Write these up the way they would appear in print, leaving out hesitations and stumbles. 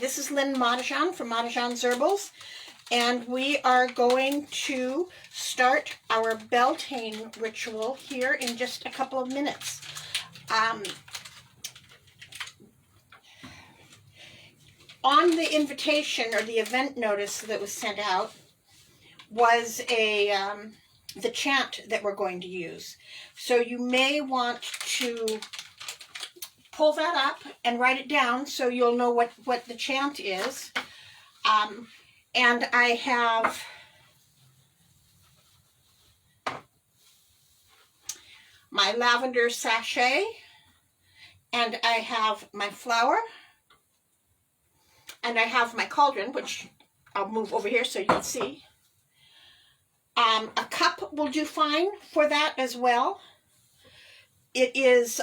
this is Lynn Matajan from Matajan's Herbals, and we are going to start our Beltane ritual here in just a couple of minutes. On the invitation or the event notice that was sent out was the chant that we're going to use. So you may want to pull that up and write it down so you'll know what the chant is. And I have my lavender sachet, and I have my flower, and I have my cauldron, which I'll move over here so you can see. A cup will do fine for that as well. It is,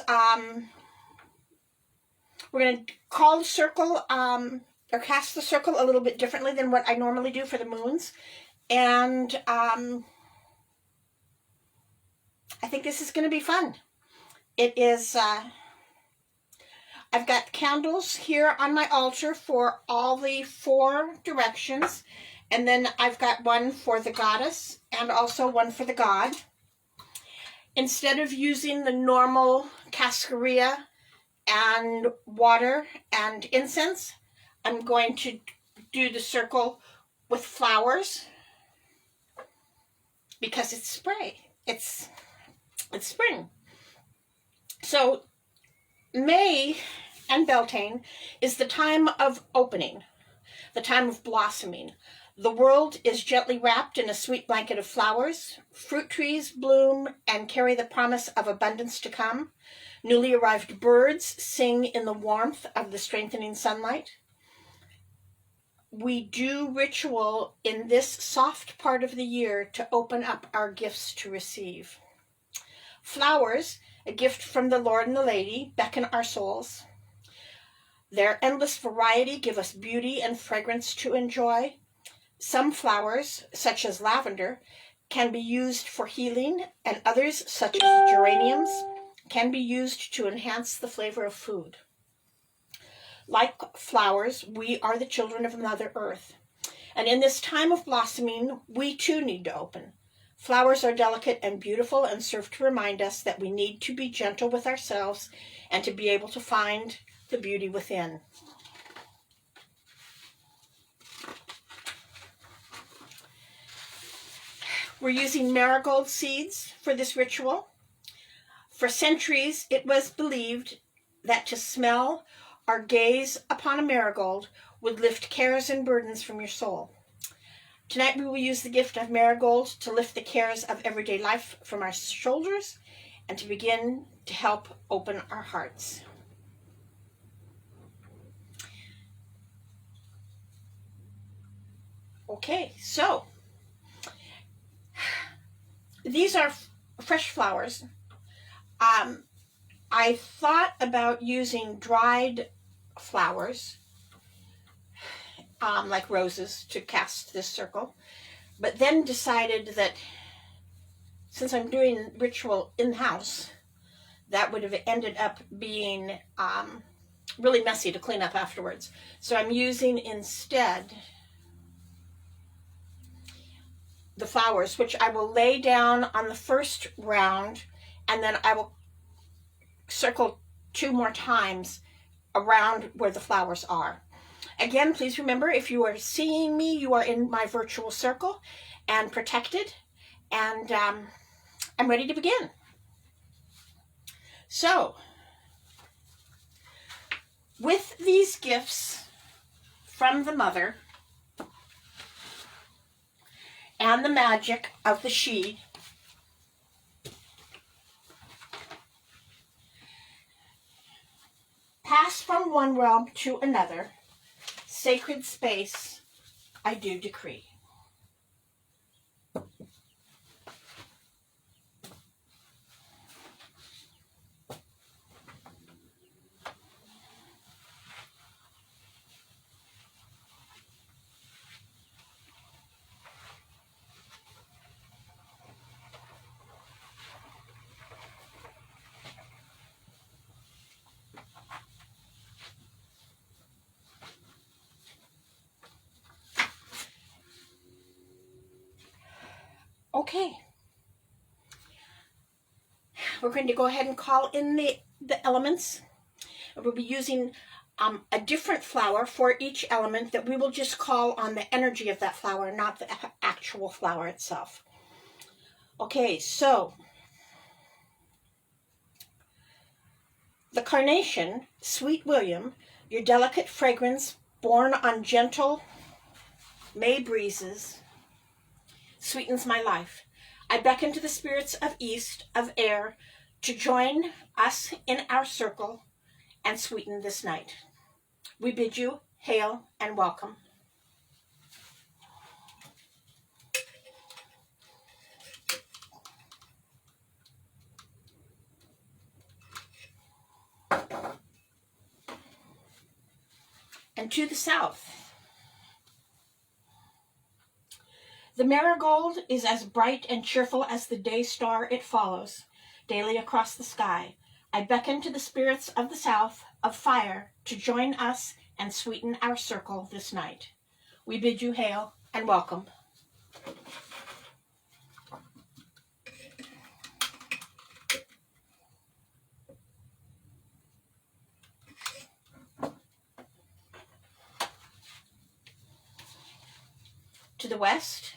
we're going to call the circle, or cast the circle a little bit differently than what I normally do for the moons. And I think this is going to be fun. It is, I've got candles here on my altar for all the 4 directions. And then I've got one for the goddess and also one for the god. Instead of using the normal cascarilla and water and incense, I'm going to do the circle with flowers because it's spring. It's spring. So May and Beltane is the time of opening, the time of blossoming. The world is gently wrapped in a sweet blanket of flowers. Fruit trees bloom and carry the promise of abundance to come. Newly arrived birds sing in the warmth of the strengthening sunlight. We do ritual in this soft part of the year to open up our gifts to receive. Flowers, a gift from the Lord and the Lady, beckon our souls. Their endless variety give us beauty and fragrance to enjoy. Some flowers, such as lavender, can be used for healing, and others, such as geraniums, can be used to enhance the flavor of food. Like flowers, we are the children of Mother Earth. And in this time of blossoming, we too need to open. Flowers are delicate and beautiful and serve to remind us that we need to be gentle with ourselves and to be able to find the beauty within. We're using marigold seeds for this ritual. For centuries, it was believed that to smell or gaze upon a marigold would lift cares and burdens from your soul. Tonight we will use the gift of marigold to lift the cares of everyday life from our shoulders and to begin to help open our hearts. Okay, so these are fresh flowers. I thought about using dried flowers, like roses, to cast this circle, but then decided that since I'm doing ritual in-house, that would have ended up being really messy to clean up afterwards. So I'm using instead the flowers, which I will lay down on the first round, and then I will circle 2 more times around where the flowers are. Again, please remember, if you are seeing me, you are in my virtual circle and protected, and I'm ready to begin. So, with these gifts from the Mother and the magic of the She, pass from one realm to another, sacred space I do decree. Okay. We're going to go ahead and call in the elements. We'll be using a different flower for each element that we will just call on the energy of that flower, not the actual flower itself. Okay, so the carnation, sweet William, your delicate fragrance borne on gentle May breezes, sweetens my life. I beckon to the spirits of east, of air, to join us in our circle and sweeten this night. We bid you hail and welcome. And to the south, the marigold is as bright and cheerful as the day star it follows daily across the sky. I beckon to the spirits of the south, of fire, to join us and sweeten our circle this night. We bid you hail and welcome. To the west,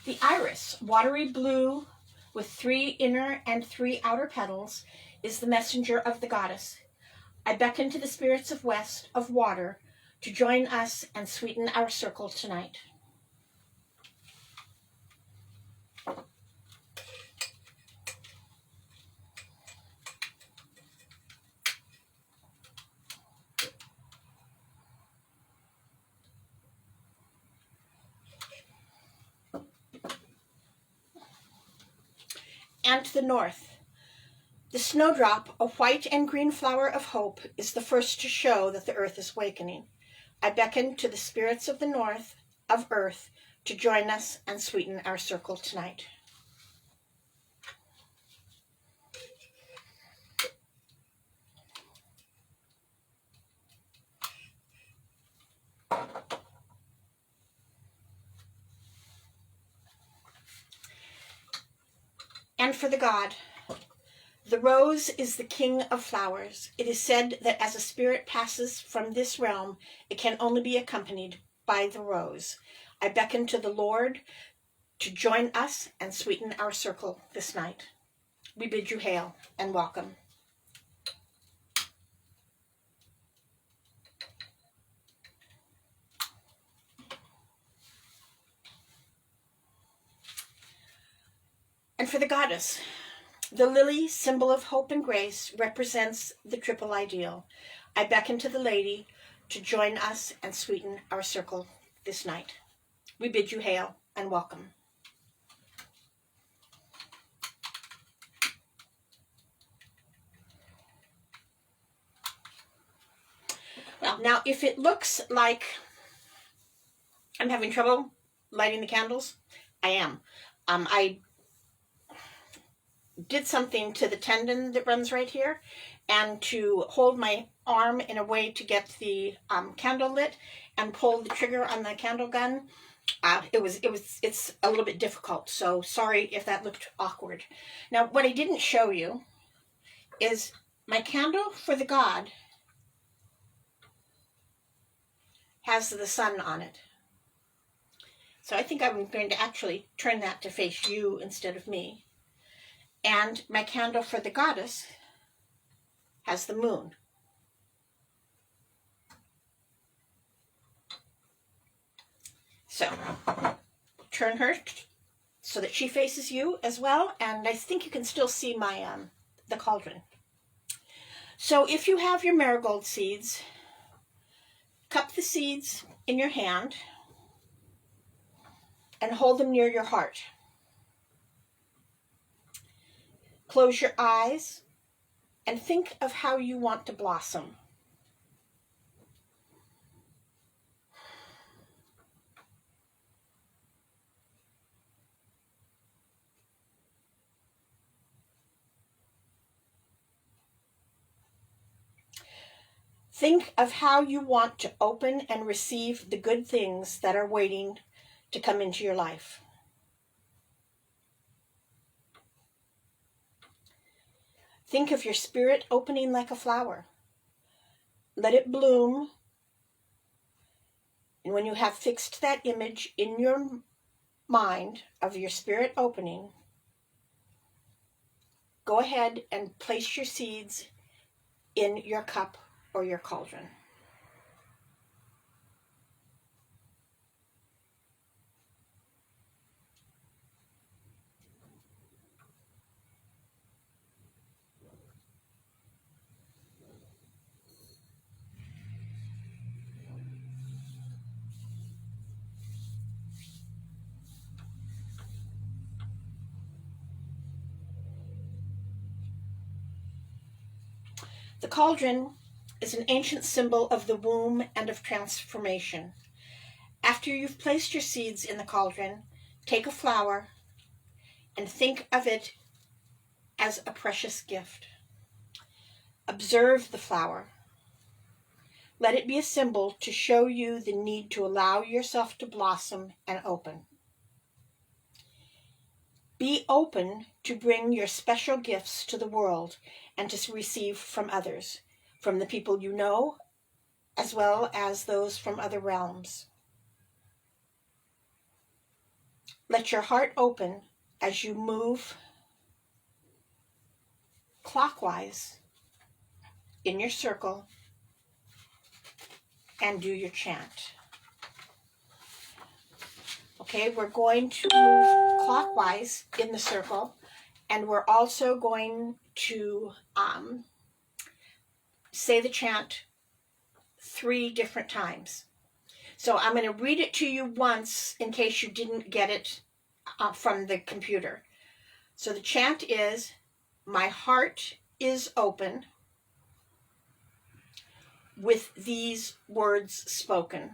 the iris, watery blue with 3 inner and 3 outer petals, is the messenger of the goddess. I beckon to the spirits of west, of water, to join us and sweeten our circle tonight. And to the north, the snowdrop, a white and green flower of hope, is the first to show that the earth is awakening. I beckon to the spirits of the north, of earth, to join us and sweeten our circle tonight. And for the god, the rose is the king of flowers. It is said that as a spirit passes from this realm, it can only be accompanied by the rose. I beckon to the Lord to join us and sweeten our circle this night. We bid you hail and welcome. And for the goddess, the lily, symbol of hope and grace, represents the triple ideal. I beckon to the lady to join us and sweeten our circle this night. We bid you hail and welcome. Well, now if it looks like I'm having trouble lighting the candles, I am. I did something to the tendon that runs right here, and to hold my arm in a way to get the candle lit and pull the trigger on the candle gun, it's a little bit difficult, so sorry if that looked awkward. Now, what I didn't show you is my candle for the god has the sun on it. So I think I'm going to actually turn that to face you instead of me. And my candle for the goddess has the moon. So turn her so that she faces you as well, and I think you can still see my the cauldron. So if you have your marigold seeds, cup the seeds in your hand and hold them near your heart. Close your eyes and think of how you want to blossom. Think of how you want to open and receive the good things that are waiting to come into your life. Think of your spirit opening like a flower. Let it bloom. And when you have fixed that image in your mind of your spirit opening, go ahead and place your seeds in your cup or your cauldron. The cauldron is an ancient symbol of the womb and of transformation. After you've placed your seeds in the cauldron, take a flower and think of it as a precious gift. Observe the flower. Let it be a symbol to show you the need to allow yourself to blossom and open. Be open to bring your special gifts to the world and to receive from others, from the people you know, as well as those from other realms. Let your heart open as you move clockwise in your circle and do your chant. Okay, we're going to move clockwise in the circle, and we're also going to say the chant 3 different times. So I'm going to read it to you once in case you didn't get it from the computer. So the chant is, my heart is open with these words spoken.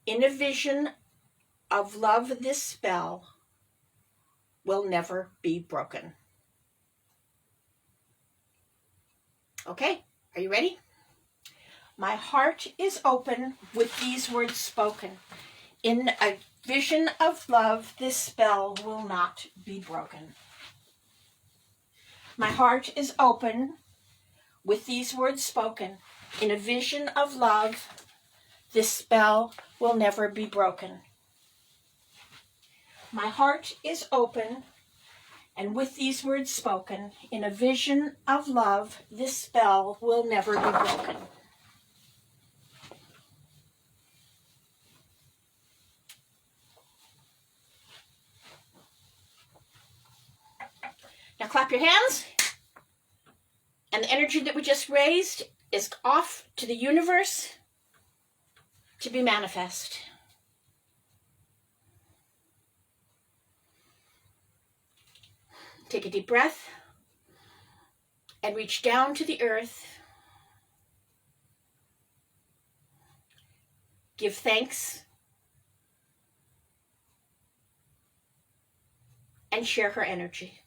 In a vision of love, this spell will never be broken. Okay, are you ready? My heart is open with these words spoken. In a vision of love, this spell will not be broken. My heart is open with these words spoken. In a vision of love, this spell will never be broken. My heart is open, and with these words spoken, in a vision of love, this spell will never be broken. Now clap your hands, and the energy that we just raised is off to the universe to be manifest. Take a deep breath and reach down to the earth. Give thanks and share her energy.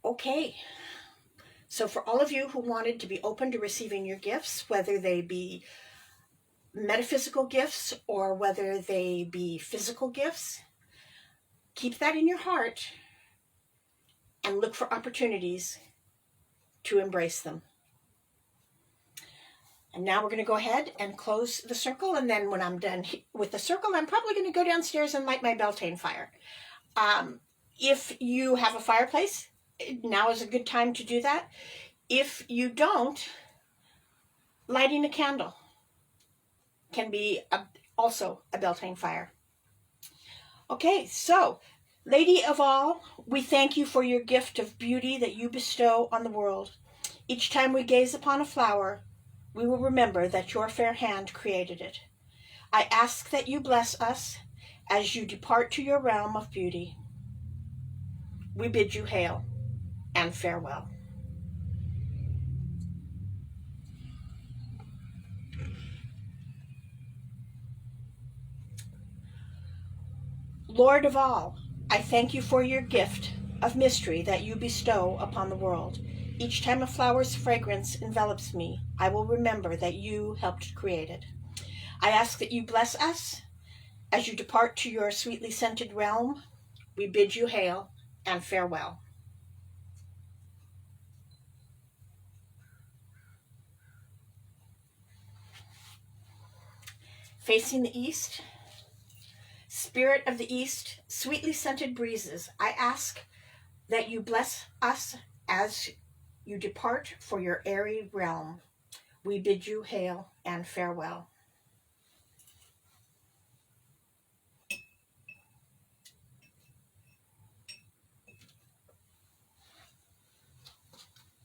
Okay, so for all of you who wanted to be open to receiving your gifts, whether they be metaphysical gifts or whether they be physical gifts, keep that in your heart and look for opportunities to embrace them. And now we're going to go ahead and close the circle, and then when I'm done with the circle, I'm probably going to go downstairs and light my Beltane fire. If you have a fireplace, now is a good time to do that. If you don't, lighting a candle can be also a Beltane fire. Okay, so, Lady of all, we thank you for your gift of beauty that you bestow on the world. Each time we gaze upon a flower, we will remember that your fair hand created it. I ask that you bless us as you depart to your realm of beauty. We bid you hail and farewell. Lord of all, I thank you for your gift of mystery that you bestow upon the world. Each time a flower's fragrance envelops me, I will remember that you helped create it. I ask that you bless us as you depart to your sweetly scented realm. We bid you hail and farewell. Facing the east, Spirit of the East, sweetly scented breezes, I ask that you bless us as you depart for your airy realm. We bid you hail and farewell.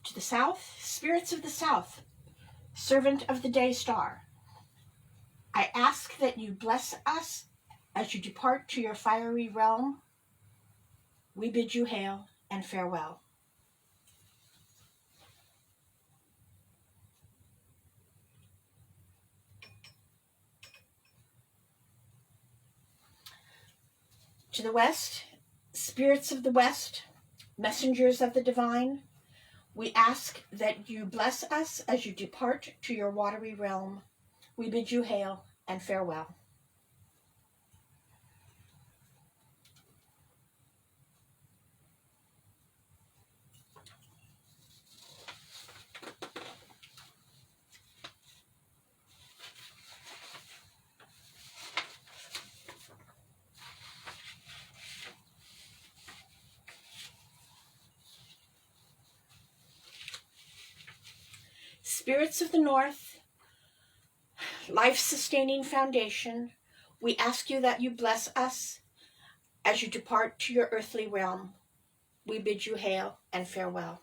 To the south, spirits of the south, servant of the day star, I ask that you bless us as you depart to your fiery realm. We bid you hail and farewell. To the west, spirits of the west, messengers of the divine, we ask that you bless us as you depart to your watery realm. We bid you hail and farewell. Spirits of the north, life-sustaining foundation, we ask you that you bless us as you depart to your earthly realm. We bid you hail and farewell.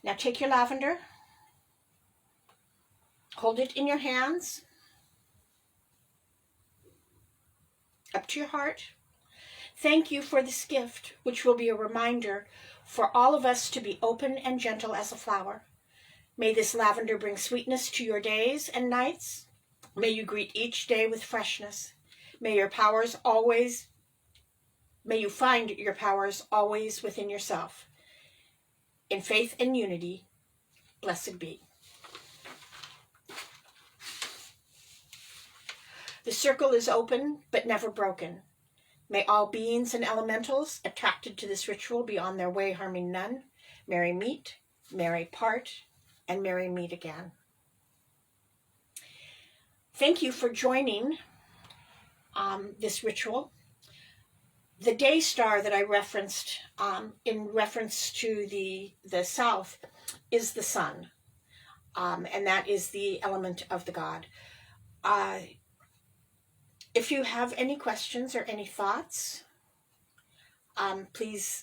Now take your lavender, hold it in your hands, up to your heart. Thank you for this gift, which will be a reminder for all of us to be open and gentle as a flower. May this lavender bring sweetness to your days and nights. May you greet each day with freshness. May you find your powers always within yourself. In faith and unity, blessed be. The circle is open, but never broken. May all beings and elementals attracted to this ritual be on their way harming none. Merry meet, merry part, and merry meet again. Thank you for joining this ritual. The day star that I referenced in reference to the south is the sun, and that is the element of the god. If you have any questions or any thoughts, please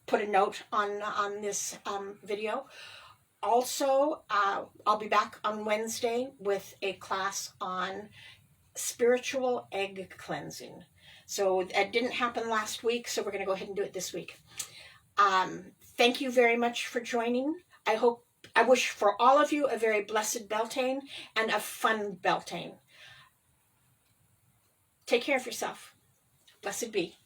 put a note on this video. Also, I'll be back on Wednesday with a class on spiritual egg cleansing. So that didn't happen last week, so we're going to go ahead and do it this week. Thank you very much for joining. I wish for all of you a very blessed Beltane and a fun Beltane. Take care of yourself. Blessed be.